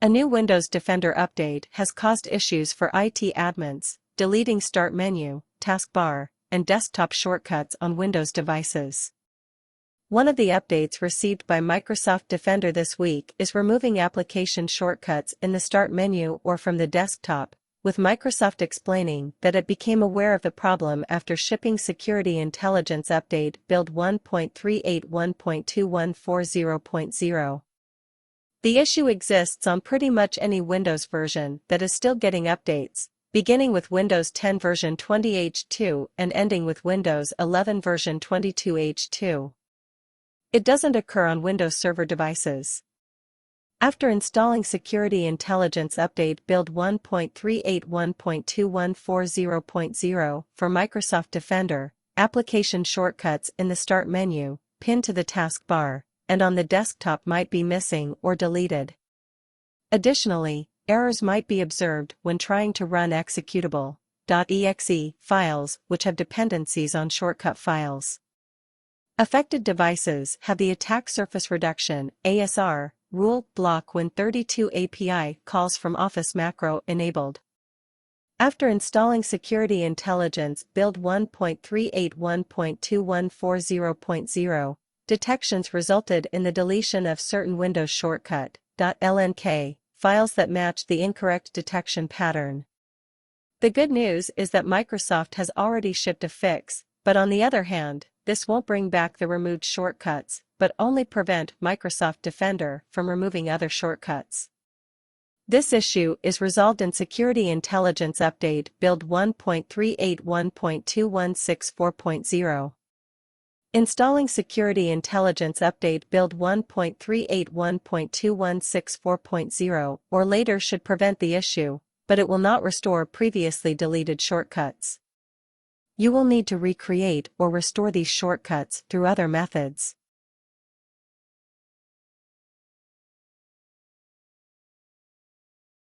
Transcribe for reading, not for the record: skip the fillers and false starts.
A new Windows Defender update has caused issues for IT admins, deleting Start menu, taskbar, and desktop shortcuts on Windows devices. One of the updates received by Microsoft Defender this week is removing application shortcuts in the Start menu or from the desktop, with Microsoft explaining that it became aware of the problem after shipping Security Intelligence Update Build 1.381.2140.0. The issue exists on pretty much any Windows version that is still getting updates, beginning with Windows 10 version 20H2 and ending with Windows 11 version 22H2. It doesn't occur on Windows Server devices. After installing Security Intelligence Update Build 1.381.2140.0 for Microsoft Defender, application shortcuts in the Start menu, pinned to the taskbar, and on the desktop might be missing or deleted. Additionally, errors might be observed when trying to run executable.exe files which have dependencies on shortcut files. Affected devices have the Attack Surface Reduction (ASR) rule block Win32 API calls from Office macro enabled. After installing Security Intelligence Build 1.381.2140.0, detections resulted in the deletion of certain Windows shortcut.lnk files that match the incorrect detection pattern. The good news is that Microsoft has already shipped a fix, but on the other hand, this won't bring back the removed shortcuts, but only prevent Microsoft Defender from removing other shortcuts. This issue is resolved in Security Intelligence Update Build 1.381.2164.0. Installing Security Intelligence Update Build 1.381.2164.0 or later should prevent the issue, but it will not restore previously deleted shortcuts. You will need to recreate or restore these shortcuts through other methods.